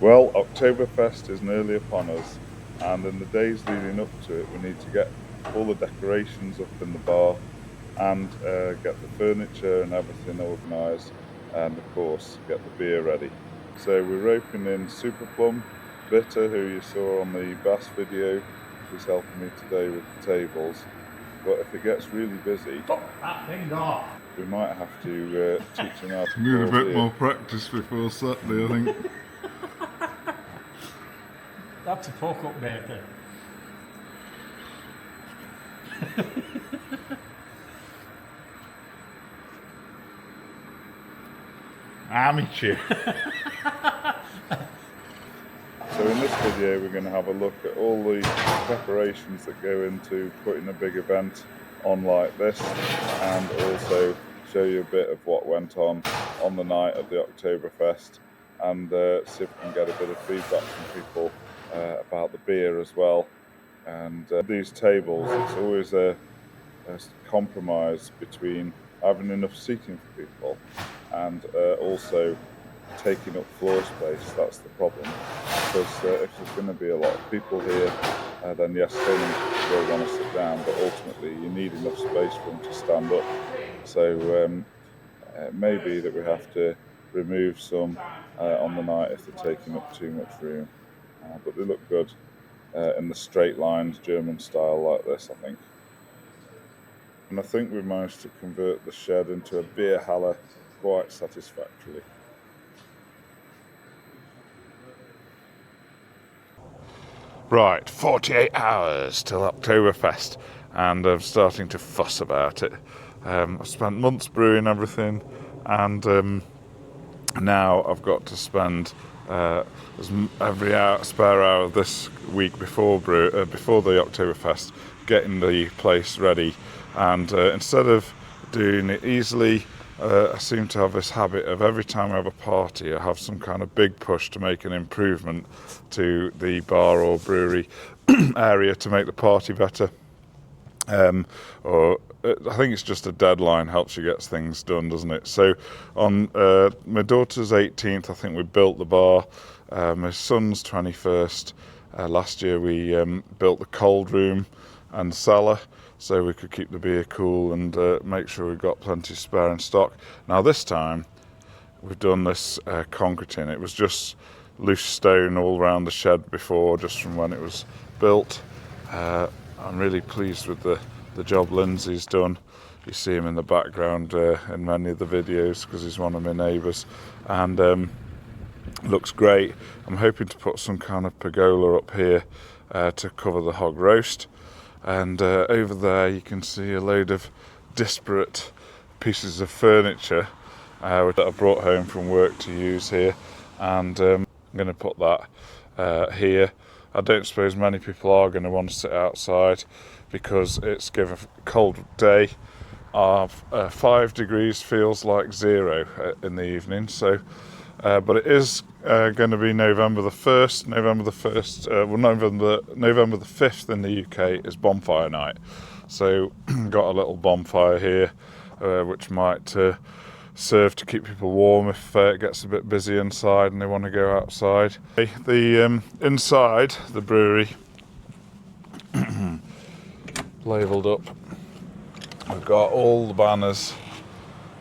Well, Oktoberfest is nearly upon us, and in the days leading up to it, we need to get all the decorations up in the bar and get the furniture and everything organised, and of course get the beer ready. So we're roping in Super Plum Bitter, who you saw on the Bass video. She's helping me today with the tables. But if it gets really busy, that thing off. We might have to teach him how to Need a pour bit beer. more practice before Saturday, I think. That's a fuck up, baby. Amateur. So in this video we're going to have a look at all the preparations that go into putting a big event on like this, and also show you a bit of what went on the night of the Oktoberfest, and see if we can get a bit of feedback from people about the beer as well. And these tables, it's always a compromise between having enough seating for people and also taking up floor space. That's the problem, because if there's going to be a lot of people here, then yes, some will want to sit down, but ultimately you need enough space for them to stand up. So it may be that we have to remove some on the night if they're taking up too much room, but they look good in the straight lines German style like this, I think. And I think we've managed to convert the shed into a bierhalle quite satisfactorily. Right, 48 hours till Oktoberfest, and I'm starting to fuss about it. I've spent months brewing everything, and now I've got to spend every spare hour this week before the Oktoberfest getting the place ready. And instead of doing it easily, I seem to have this habit of every time I have a party, I have some kind of big push to make an improvement to the bar or brewery area to make the party better. Or I think it's just a deadline helps you get things done, doesn't it? So on my daughter's 18th, I think we built the bar. My son's 21st. Last year we built the cold room and cellar, so we could keep the beer cool and make sure we've got plenty spare in stock. Now this time we've done this concreting. It was just loose stone all around the shed before, just from when it was built. I'm really pleased with the job Lindsay's done. You see him in the background in many of the videos because he's one of my neighbours, and looks great. I'm hoping to put some kind of pergola up here to cover the hog roast. And over there you can see a load of disparate pieces of furniture that I brought home from work to use here, and I'm going to put that here. I don't suppose many people are going to want to sit outside because it's given a cold day. 5 degrees feels like 0 in the evening, so but it is going to be November the 1st. November the 5th in the UK is bonfire night. So got a little bonfire here, which might serve to keep people warm if it gets a bit busy inside and they want to go outside. The inside the brewery, labelled up. We've got all the banners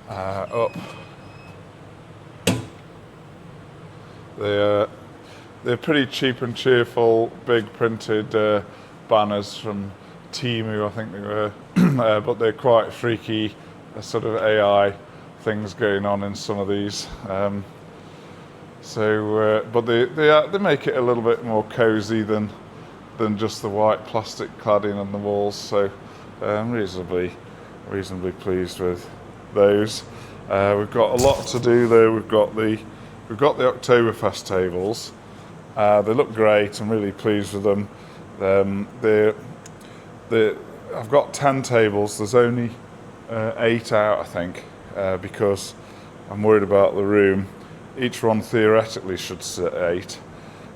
up. They're pretty cheap and cheerful, big printed banners from Timu, I think they were, but they're quite freaky, sort of AI things going on in some of these. But they make it a little bit more cosy than just the white plastic cladding on the walls. So I'm reasonably pleased with those. We've got a lot to do though. We've got the Oktoberfest tables. They look great. I'm really pleased with them. I've got 10 tables. There's only 8 out, I think, because I'm worried about the room. Each one theoretically should sit 8,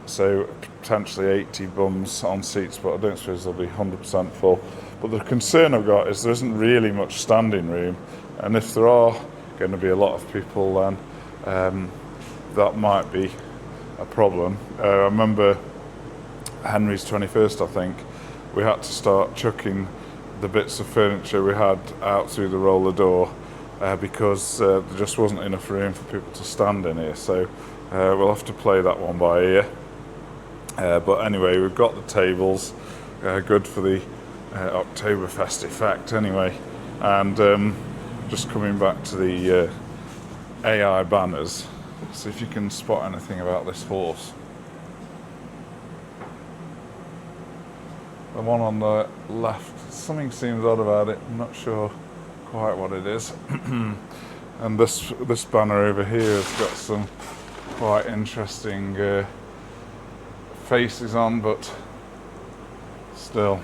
so potentially 80 bums on seats, but I don't suppose they'll be 100% full. But the concern I've got is there isn't really much standing room, and if there are going to be a lot of people, then that might be a problem. I remember Henry's 21st, I think, we had to start chucking the bits of furniture we had out through the roller door because there just wasn't enough room for people to stand in here. So we'll have to play that one by ear. But anyway, we've got the tables, good for the Oktoberfest effect anyway. And just coming back to the AI banners, see if you can spot anything about this horse. The one on the left, something seems odd about it, I'm not sure quite what it is. And this banner over here has got some quite interesting faces on, but still.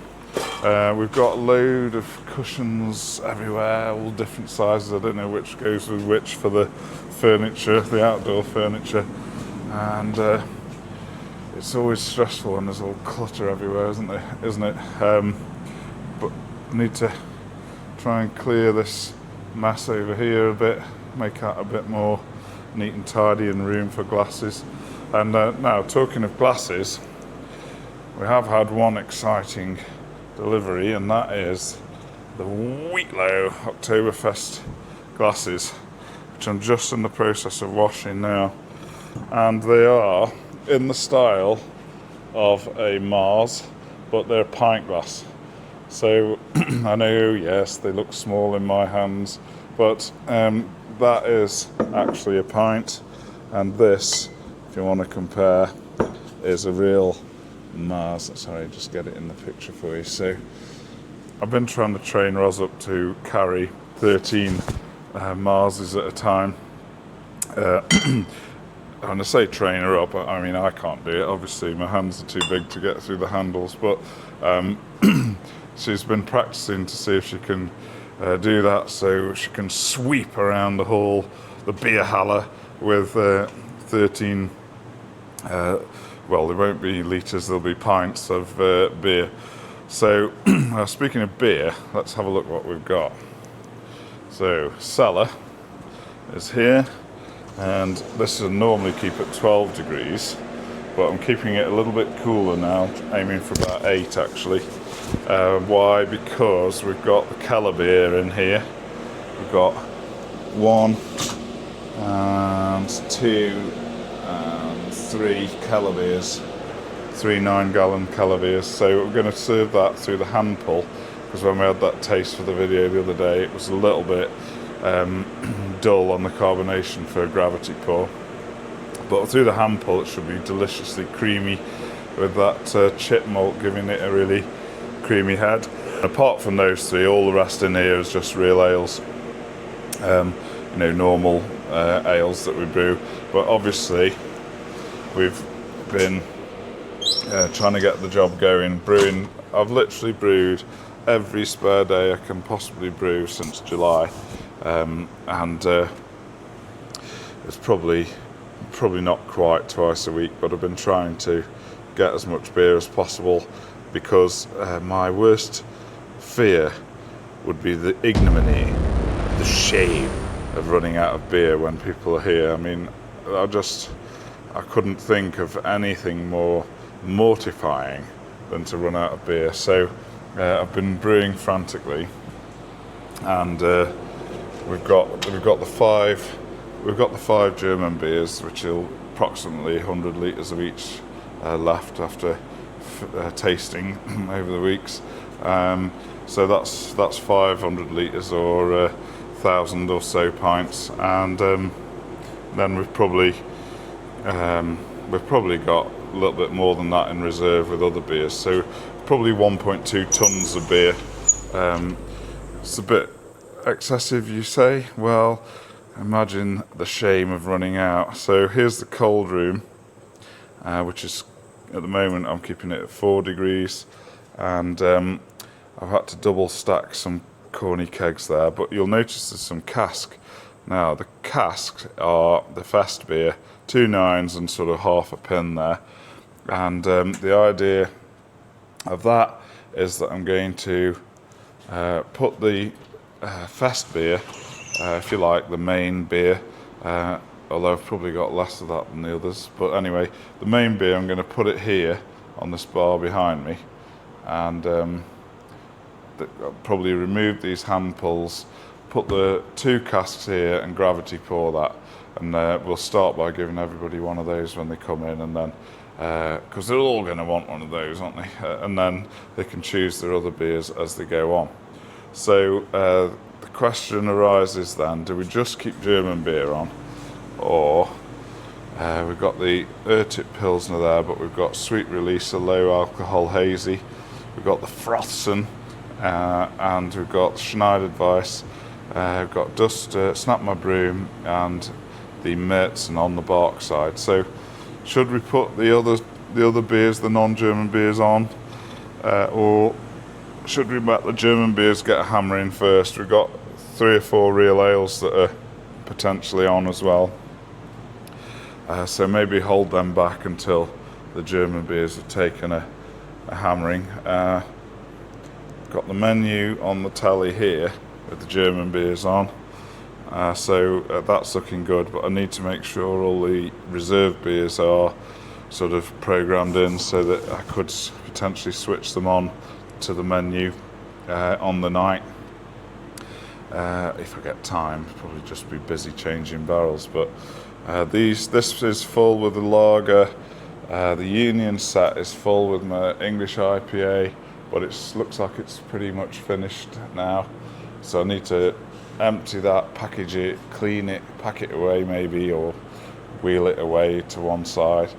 We've got a load of cushions everywhere, all different sizes. I don't know which goes with which for the furniture, the outdoor furniture. And it's always stressful when there's all clutter everywhere, isn't it? But I need to try and clear this mess over here a bit, make that a bit more neat and tidy and room for glasses. And now, talking of glasses, we have had one exciting delivery, and that is the Wheatlow Oktoberfest glasses, which I'm just in the process of washing now. And they are in the style of a Mars, but they're pint glass. So I know, yes, they look small in my hands, but that is actually a pint, and this, if you want to compare, is a real Mars. Sorry, just get it in the picture for you. So I've been trying to train Roz up to carry 13 Marses at a time. When I say train her up, I mean I can't do it. Obviously, my hands are too big to get through the handles, but she's been practicing to see if she can do that, so she can sweep around the hall, the bierhalle, with 13. Well, there won't be litres, there'll be pints of beer. So, speaking of beer, let's have a look what we've got. So, cellar is here, and this will normally keep at 12 degrees, but I'm keeping it a little bit cooler now, aiming for about 8 actually. Why? Because we've got the Kellerbier in here. We've got 1 and 2 and 3 Kellerbiers, 3 9-gallon Kellerbiers. So we're going to serve that through the hand pull, because when we had that taste for the video the other day, it was a little bit dull on the carbonation for a gravity pour. But through the hand pull, it should be deliciously creamy with that chip malt giving it a really creamy head. Apart from those 3, all the rest in here is just real ales, normal ales that we brew. But obviously, we've been trying to get the job going, brewing. I've literally brewed every spare day I can possibly brew since July, and it's probably not quite twice a week, but I've been trying to get as much beer as possible, because my worst fear would be the ignominy, the shame of running out of beer when people are here. I mean, I couldn't think of anything more mortifying than to run out of beer. So I've been brewing frantically, and we've got the 5 German beers, which are approximately 100 litres of each left after tasting over the weeks. So that's 500 litres or 1,000 or so pints, and then we've probably got a little bit more than that in reserve with other beers. So probably 1.2 tons of beer. It's a bit excessive, you say? Well, imagine the shame of running out. So here's the cold room, which is, at the moment, I'm keeping it at 4 degrees, and I've had to double stack some corny kegs there, but you'll notice there's some cask. Now, the casks are the Festbier, 2 9s and sort of half a pin there, and the idea of that is that I'm going to put the Festbier, if you like, the main beer, although I've probably got less of that than the others. But anyway, the main beer, I'm going to put it here on this bar behind me, and I'll probably remove these hand pulls, put the 2 casks here and gravity pour that, and we'll start by giving everybody one of those when they come in, and then because they're all going to want one of those, aren't they? And then they can choose their other beers as they go on. So the question arises then, do we just keep German beer on, or we've got the Urtit Pilsner there, but we've got Sweet Release, a low alcohol hazy, we've got the Frothing, and we've got Schneider Weiss, we've got Dust, Snap My Broom, and the Märzen on the bark side. So should we put the other beers, the non-German beers, on, or should we let the German beers get a hammering first? We've got 3 or 4 real ales that are potentially on as well, so maybe hold them back until the German beers have taken a hammering. Got the menu on the telly here with the German beers on, so that's looking good, but I need to make sure all the reserve beers are sort of programmed in so that I could potentially switch them on to the menu on the night if I get time. Probably just be busy changing barrels, but this is full with the lager. The Union set is full with my English IPA, but it looks like it's pretty much finished now, so I need to empty that, package it, clean it, pack it away maybe, or wheel it away to one side.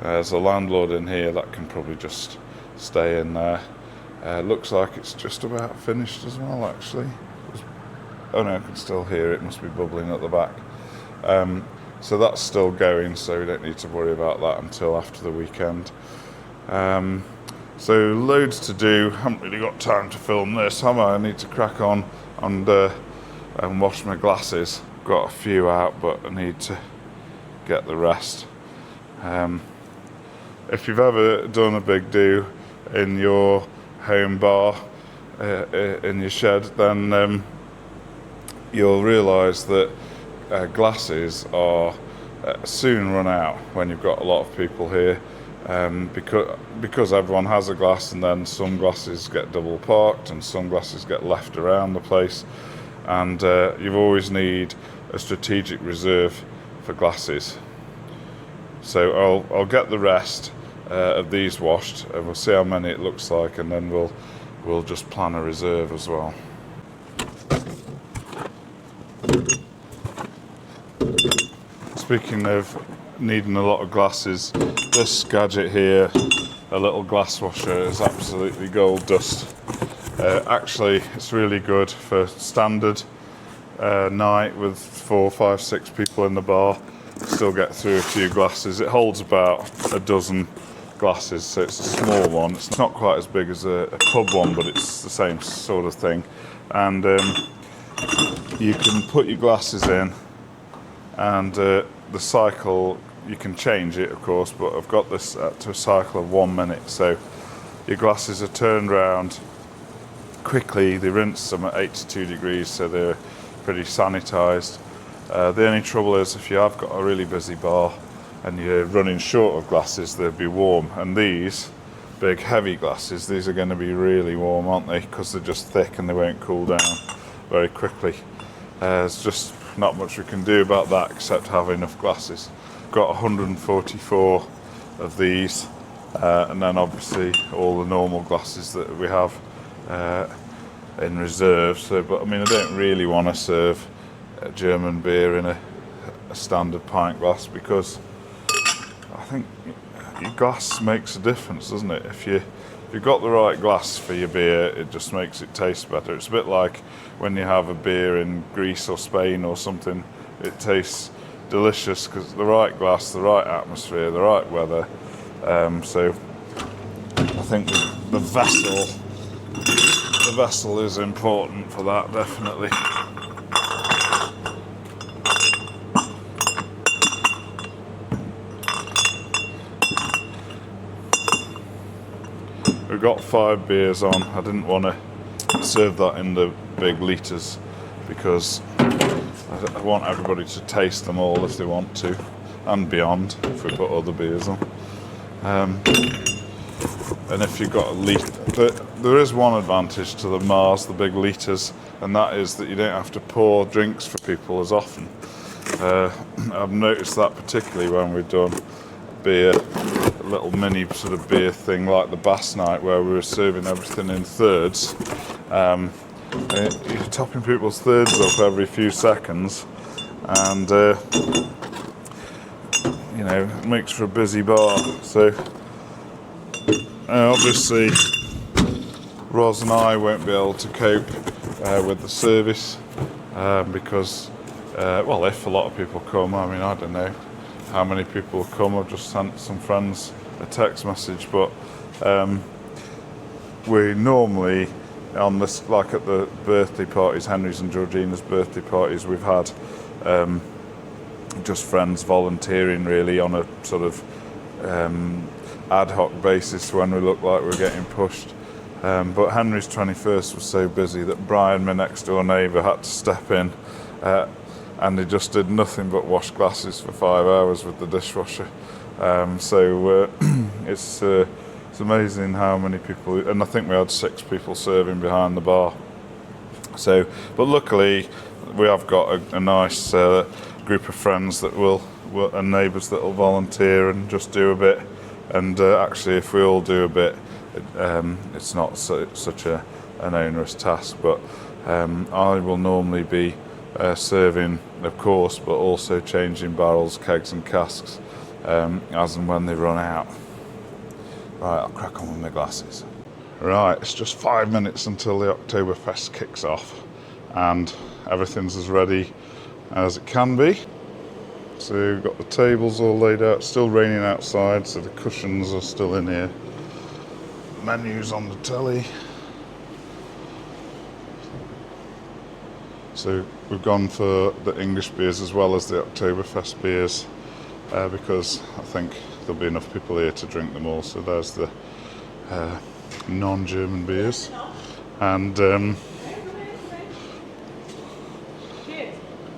There's a landlord in here that can probably just stay in there. Looks like it's just about finished as well, actually. Oh no, I can still hear it, must be bubbling at the back. So that's still going, so we don't need to worry about that until after the weekend. So loads to do. Haven't really got time to film this, have I? I need to crack on and wash my glasses. Got a few out, but I need to get the rest. If you've ever done a big do in your home bar, in your shed, then you'll realise that glasses are soon run out when you've got a lot of people here, because everyone has a glass, and then some glasses get double parked and some glasses get left around the place, and you always need a strategic reserve for glasses. So I'll get the rest of these washed, and we'll see how many it looks like, and then we'll just plan a reserve as well. Speaking of needing a lot of glasses, this gadget here, a little glass washer, is absolutely gold dust. Actually, it's really good for standard night with 4, 5, 6 people in the bar. Still get through a few glasses. It holds about a dozen glasses, so it's a small one. It's not quite as big as a pub one, but it's the same sort of thing. And you can put your glasses in, and the cycle, you can change it of course, but I've got this to a cycle of 1 minute, so your glasses are turned round quickly. They rinse them at 82 degrees, so they're pretty sanitised. The only trouble is if you have got a really busy bar and you're running short of glasses, they'd be warm, and these big heavy glasses, these are going to be really warm, aren't they, because they're just thick and they won't cool down very quickly. There's just not much we can do about that except have enough glasses. Got 144 of these, and then obviously all the normal glasses that we have in reserve. So, but I mean, I don't really want to serve German beer in a standard pint glass, because I think your glass makes a difference, doesn't it? If you've got the right glass for your beer, it just makes it taste better. It's a bit like when you have a beer in Greece or Spain or something, it tastes delicious because the right glass, the right atmosphere, the right weather. So I think the vessel is important for that, definitely. We've got 5 beers on. I didn't want to serve that in the big litres because I want everybody to taste them all if they want to, and beyond if we put other beers on. And if you've got a litre, there is one advantage to the Mars, the big litres, and that is that you don't have to pour drinks for people as often. I've noticed that particularly when we've done beer, a little mini sort of beer thing like the Bass Night where we were serving everything in thirds. You're topping people's thirds up every few seconds, and you know, it makes for a busy bar. So obviously Ros and I won't be able to cope with the service because well, if a lot of people come, I mean, I don't know how many people will come. I've just sent some friends a text message, but we normally on this, like at the birthday parties, Henry's and Georgina's birthday parties, we've had just friends volunteering really on a sort of ad hoc basis when we look like we're getting pushed. But Henry's 21st was so busy that Brian, my next door neighbour, had to step in and he just did nothing but wash glasses for 5 hours with the dishwasher. So it's amazing how many people, and I think we had 6 people serving behind the bar. So, but luckily we have got a nice group of friends that will and neighbours that will volunteer and just do a bit. And actually, if we all do a bit, it's not such an onerous task. But I will normally be serving, of course, but also changing barrels, kegs and casks as and when they run out. Right, I'll crack on with my glasses. Right, it's just 5 minutes until the Oktoberfest kicks off and everything's as ready as it can be. So we've got the tables all laid out, it's still raining outside, so the cushions are still in here. Menus on the telly. So we've gone for the English beers as well as the Oktoberfest beers because I think there'll be enough people here to drink them all. So there's the non-German beers. And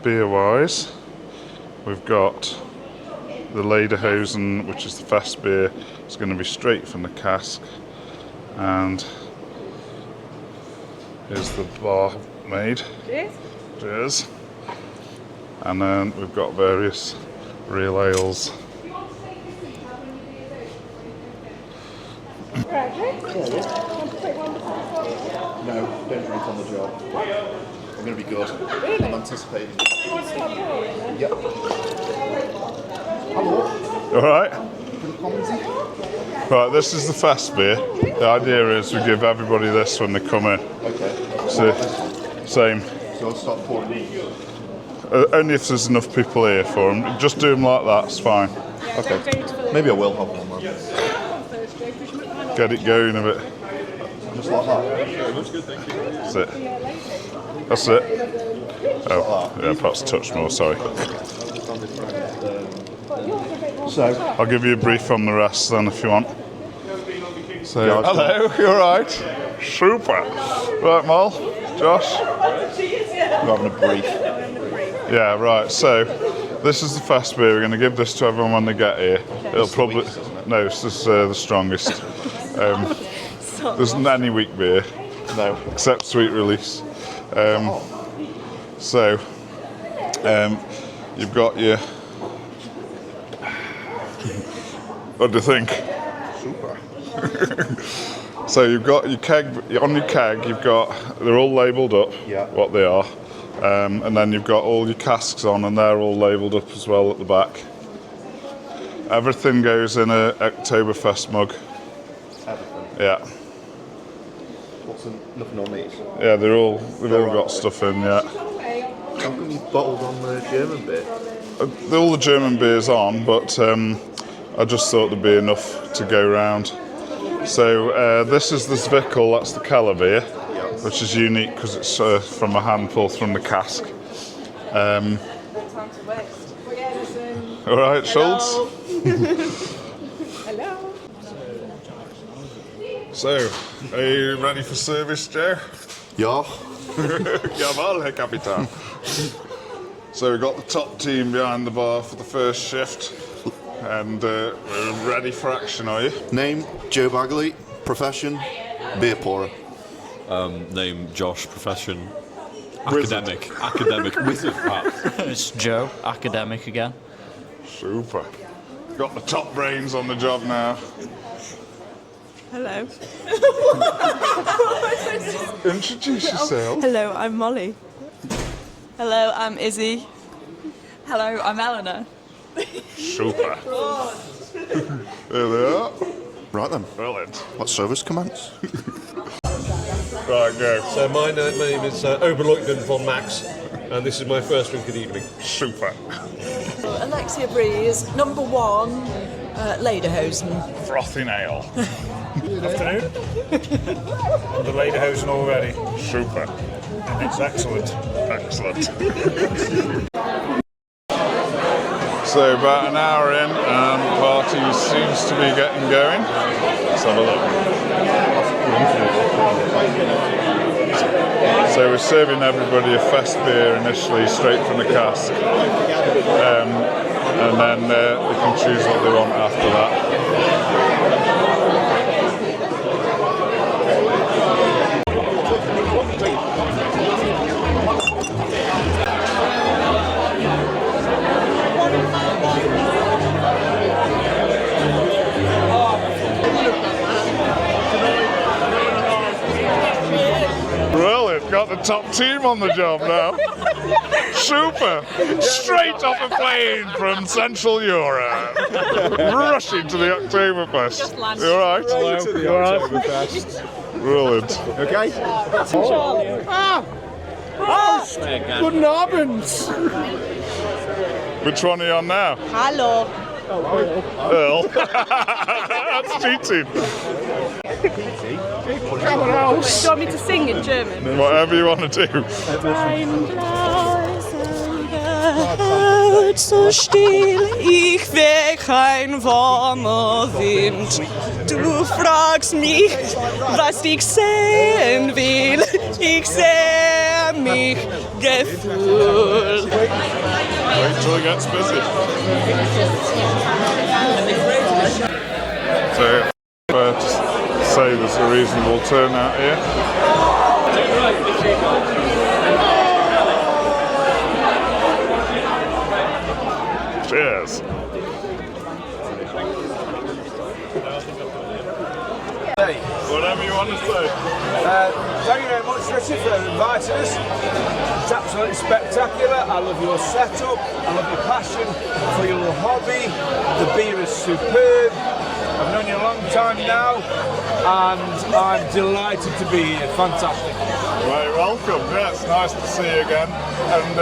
beer-wise, we've got the Lederhosen, which is the Festbier. It's going to be straight from the cask. And here's the bar made. Cheers. Cheers. And then we've got various real ales. Right, Jake? Want to take one before we start? No, don't drink on the job. I'm going to be good. Really? I'm anticipating. You want to start pouring then? Yep. Hello. All right. Bit of commentary. Right, this is the Festbier. The idea is we give everybody this when they come in. Okay. So, same. So I'll start pouring these. Only if there's enough people here for them. Just do them like that, it's fine. Yeah, Okay. don't need to fill it. Maybe I will have one then. One first, Jake, because you might not Get it going a bit. Just like that. That's it. That's it. Oh, yeah, perhaps a touch more, sorry. So, I'll give you a brief on the rest then if you want. So, Yeah, hello, you alright? Super. Right, Mal, Josh? we're having a brief. Yeah, right, so this is the Festbier. We're going to give this to everyone when they get here. It'll probably... weakest, isn't it? No, this is the strongest. There isn't any weak beer, No. except Sweet Release. So, you've got your... What do you think? Super. So you've got your keg, on your keg you've got, they're all labelled up, Yeah. what they are. And then you've got all your casks on and they're all labelled up as well at the back. Everything goes in a Oktoberfest mug. Everything. Yeah. What's in, nothing on these? Yeah, they've all got stuff in, yeah. How come you bottled on the German beer? All the German beer's on, but I just thought there'd be enough to go round. So this is the Zwickel, that's the Kellerbier, which is unique because it's from a handful from the cask. time to waste. All right, Schultz? Hello. So, are you ready for service, Joe? Ja. Jawohl, Herr Kapitän. So we've got the top team behind the bar for the first shift, and we're ready for action, are you? Name, Joe Bagley. Profession, beer pourer. Name, Josh. Profession, Wizard. Academic. Wizard, perhaps. It's Joe, academic again. Super. Got the top brains on the job now. Hello. Introduce yourself. Hello, I'm Molly. Hello, I'm Izzy. Hello, I'm Eleanor. Super. There they are. Right then, Brilliant. let service commence. Right, go. So my name is Oberleutnant von Max, and this is my first drink of the evening. Super. Alexia Breeze, number 1, Lederhosen. Frothing ale. Afternoon. And the Lederhosen already. Super. And it's excellent. Excellent. So about an hour in, and the party seems to be getting going. Let's have a look. So we're serving everybody a Festbier initially, straight from the cask, and then they can choose what they want after that. Brilliant, got the top team on the job now. Super, straight off a plane from Central Europe, rushing to the Oktoberfest. You alright? You alright? Brilliant. Okay. Guten Abend. Which one are you on now? Hello. Earl. That's cheating. Do you want me to sing in German? Whatever you want to do. So still, ich will kein warmer Wind. Du fragst mich, was ich sehen will. Ich sehe mich gefüllt. Wait till it gets busy. So, fair to say there's a reasonable turnout here. Cheers. Whatever you want to say. Thank you very much, Richard, for inviting us. It's absolutely spectacular. I love your setup. I love your passion for your hobby. The beer is superb. I've known you a long time now, and I'm delighted to be here. Fantastic. Right, welcome. Yeah, it's nice to see you again. And I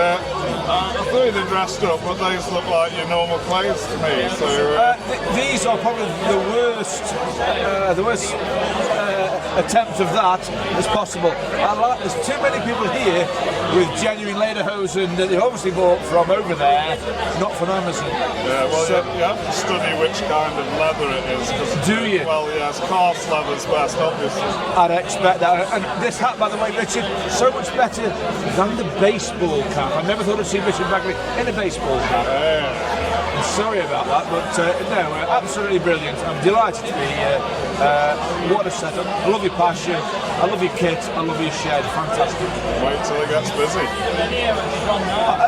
thought you'd dressed up, but these look like your normal clothes to me. So These are probably the worst attempt of that as possible. There's too many people here with genuine Lederhosen that they obviously bought from over there, not from Amazon. yeah, well, So- you have to study which kind of leather it is. Do you? Well, yes, calf leather's best, obviously. I'd expect that. And this hat, by the way, Richard, so much better than the baseball cap. I never thought I'd see Richard Bagley in a baseball cap. I'm sorry about that, but no, absolutely brilliant. I'm delighted to be here. What a setup. I love your passion. I love your kit. I love your shed. Fantastic. Wait till it gets busy.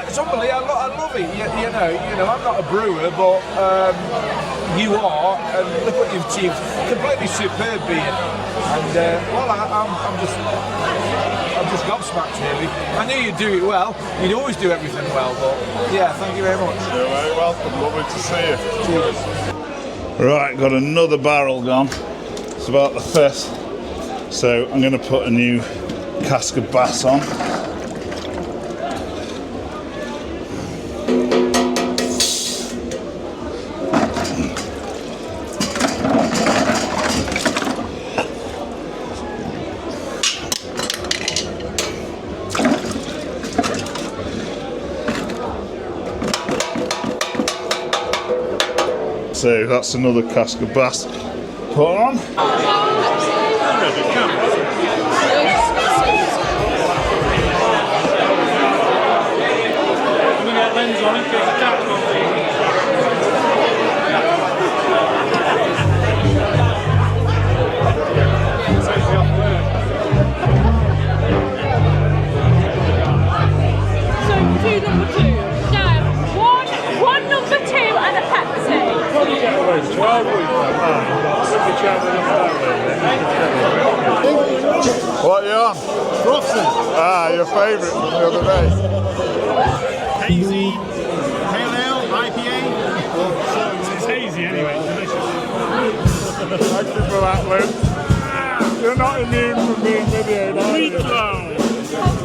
It's unbelievable. I love it. You know, I'm not a brewer, but you are, and look what you've achieved. Completely superb beer. And well, I'm just gobsmacked, really. I knew you'd do it well. You'd always do everything well, but yeah, thank you very much. You're very welcome. Lovely to see you. Cheers. Right, got another barrel gone. It's about the fifth. So I'm going to put a new cask of Bass on. So that's another cask of Bass put on. shoes on in case the cat comes in. So, two number two. No, one number two and a Pepsi. What are you on? Frothing. Ah, your favourite from the other day. Hazy. Pale Ale. IPA. It's hazy anyway. Delicious. Thank you for that, Lynn. You're not immune from being videoed, are you? Wheatlow.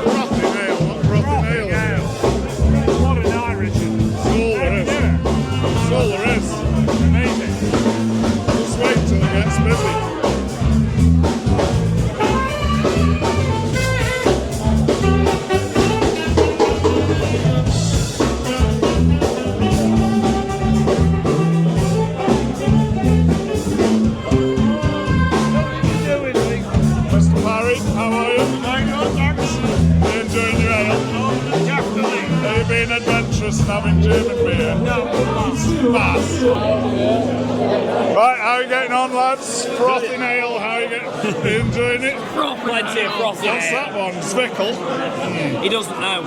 Frothing ale. Frothing ale. What an Irish. That's all there is. That's all there is. Amazing. Just wait till it gets busy. Mr. Parry, how are you? Very good, thanks. You enjoying your ale? Oh, definitely. Are you being adventurous and having German beer? No, Pass. Right, how are you getting on, lads? Frothing ale, how are you getting? Are you enjoying it? Plenty of frothy. What's that one? Zwickel? He doesn't know.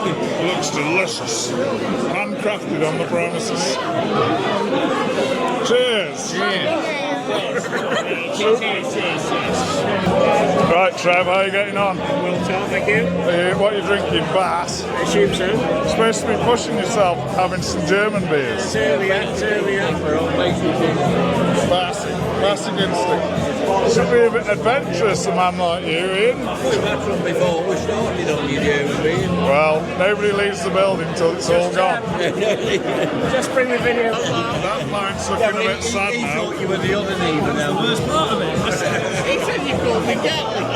It looks delicious. Handcrafted on the premises. Cheers. Right, Trev, how are you getting on? well, Tom, thank you. What are you drinking? Bass? Assume so. You're supposed to be pushing yourself, having some German beers. It's early yet. Classic instinct. Should be a bit adventurous, a man like you, Ian. We've had from before, we started on your German beer. Well, nobody leaves the building till it's all gone. Just bring the video. That pint's looking a bit sad He now. thought you were the other neighbour now. Worst part of it. He said you called me Gatling.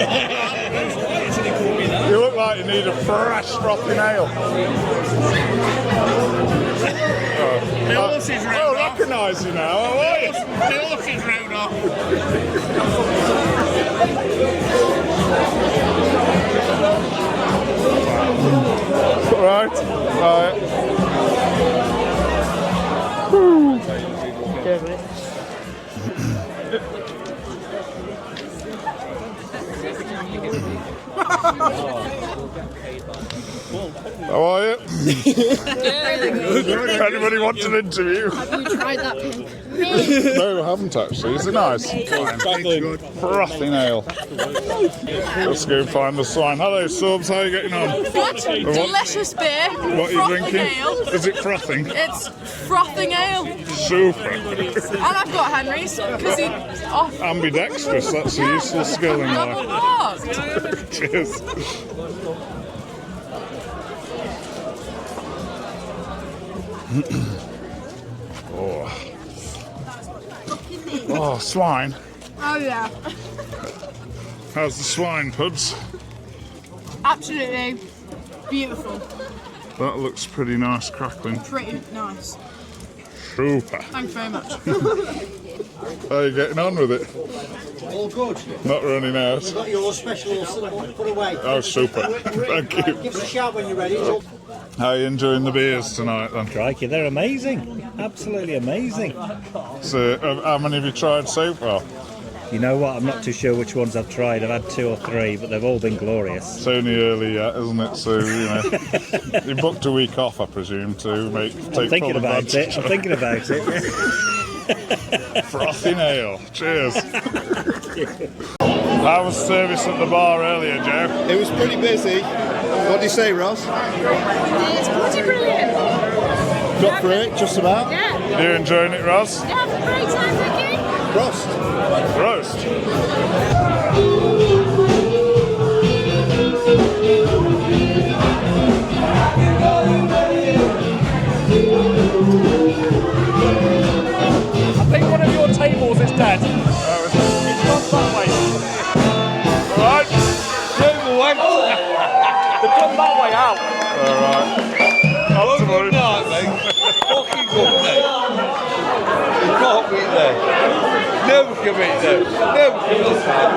You look like you need a fresh frothing ale. The horse is I round off. recognise you now, how are you? The horse is round off. Right. How are you? Anybody want an interview? Have you tried that pink? No, I haven't actually. Is it nice? Frothing ale. Let's go find the swine. Hello, Subs. How are you getting on? What? Delicious beer. What are you Frothing drinking? ale. Is it frothing? It's frothing ale. Super. And I've got Henry's because he's off. Ambidextrous. That's a useful skill in Double life. marked. Cheers. Oh, swine. Oh yeah. How's the swine, Puds? Absolutely beautiful. That looks pretty nice, crackling. Pretty nice. Super. Thanks very much. How are you getting on with it? All good. Not running out. We've got your special put away. Oh, super. Thank you. Give us a shout when you're ready. How are you enjoying the beers tonight then? Crikey, they're amazing. Absolutely amazing. So, how many have you tried so far? You know what? I'm not too sure which ones I've tried. I've had 2 or 3, but they've all been glorious. It's only early yet, isn't it? So, you know, you booked a week off, I presume, to take I'm thinking full about advantage. it. I'm thinking about it. Frothing ale. Cheers. How was service at the bar earlier, Joe? It was pretty busy. What do you say, Ross? It's pretty brilliant. Got through it, just about. Yeah. You enjoying it, Ross? You have a great time, thank you. Ross. Roast. I think one of your tables is dead. It's gone that way. Alright. They've gone that way out. Alright. Not to worry. Fucking good, mate. You can't beat there. Never can beat there. Never can beat there.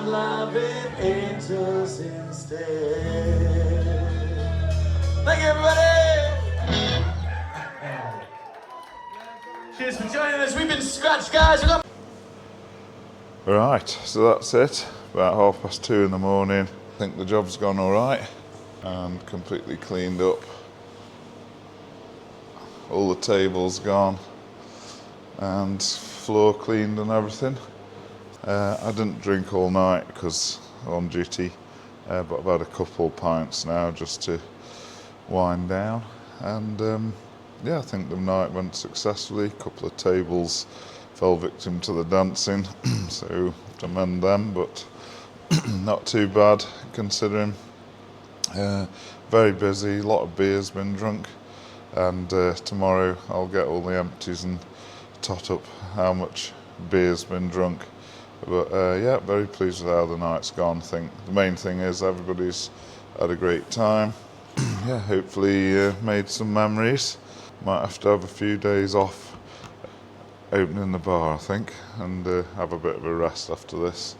loving angels instead. Thank you, everybody! Cheers for joining us. We've been Scratch Guys. Right, so that's it. About 2:30 in the morning. I think the job's gone all right and completely cleaned up. All the tables gone and floor cleaned and everything. I didn't drink all night because I'm on duty, but I've had a couple pints now just to wind down. And yeah, I think the night went successfully. A couple of tables fell victim to the dancing, so to mend them, but not too bad considering. Very busy, a lot of beer's been drunk, and tomorrow I'll get all the empties and tot up how much beer's been drunk. But yeah, very pleased with how the night's gone. I think the main thing is everybody's had a great time. Yeah, hopefully made some memories. Might have to have a few days off opening the bar, I think, and have a bit of a rest after this.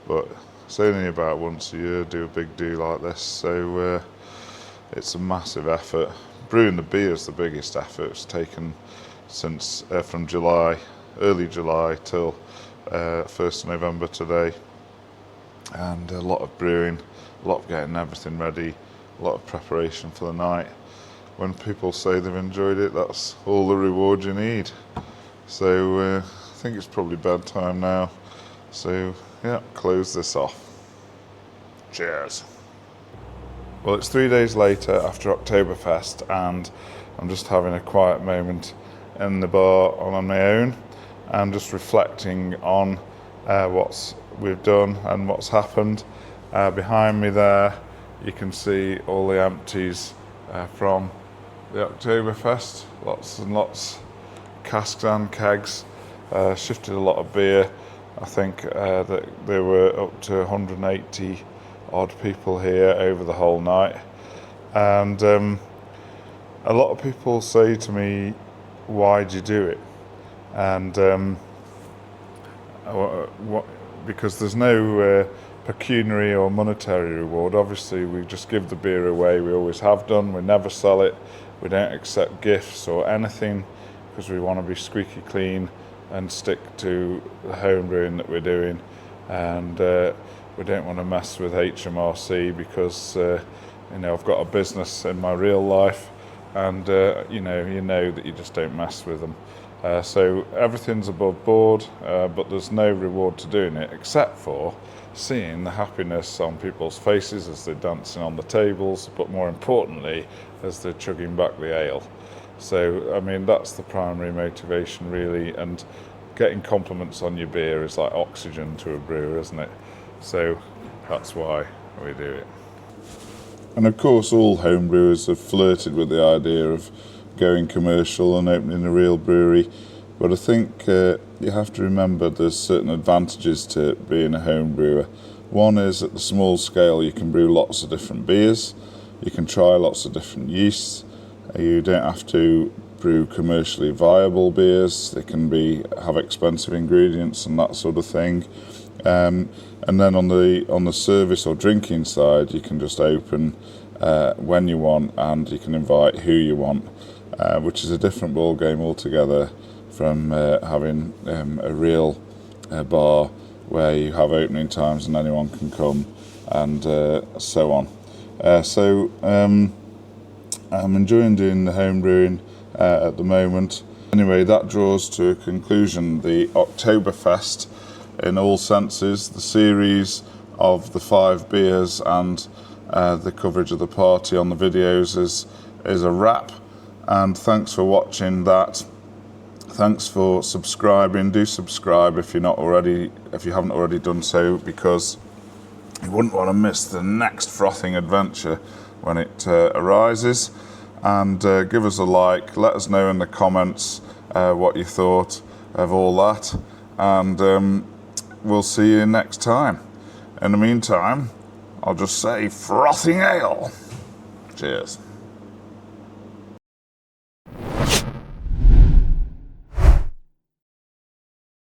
But it's only about once a year do a big do like this, so it's a massive effort. Brewing the beer is the biggest effort. It's taken since from July, early July till 1st of November today, and a lot of brewing, a lot of getting everything ready, a lot of preparation for the night. When people say they've enjoyed it, that's all the reward you need. So I think it's probably bedtime now, so yeah, close this off. Cheers. Well, it's 3 days later after Oktoberfest, and I'm just having a quiet moment in the bar on my own and just reflecting on what we've done and what's happened. Behind me there you can see all the empties from the Oktoberfest, lots and lots, casks and kegs. Shifted a lot of beer. I think that there were up to 180 odd people here over the whole night, and a lot of people say to me, why do you do it? And because there's no pecuniary or monetary reward. Obviously we just give the beer away, we always have done, we never sell it, we don't accept gifts or anything, because we want to be squeaky clean and stick to the home brewing that we're doing, and we don't want to mess with HMRC because you know, I've got a business in my real life, and you know that you just don't mess with them. So everything's above board, but there's no reward to doing it except for seeing the happiness on people's faces as they're dancing on the tables, but more importantly as they're chugging back the ale. So I mean, that's the primary motivation really, and getting compliments on your beer is like oxygen to a brewer, isn't it? So that's why we do it. And of course all home brewers have flirted with the idea of going commercial and opening a real brewery, but I think you have to remember there's certain advantages to being a home brewer. One is at the small scale you can brew lots of different beers, you can try lots of different yeasts, you don't have to brew commercially viable beers, they can have expensive ingredients and that sort of thing. And then on the service or drinking side, you can just open when you want, and you can invite who you want, which is a different ball game altogether from having a real bar where you have opening times and anyone can come, and so on. So I'm enjoying doing the home brewing at the moment. Anyway, that draws to a conclusion the Oktoberfest in all senses. The series of the 5 beers and the coverage of the party on the videos is a wrap, and thanks for watching that. Thanks for subscribing. Do subscribe if you haven't already done so, because you wouldn't want to miss the next frothing adventure when it arises. And give us a like, let us know in the comments what you thought of all that, and we'll see you next time. In the meantime, I'll just say frothing ale. Cheers.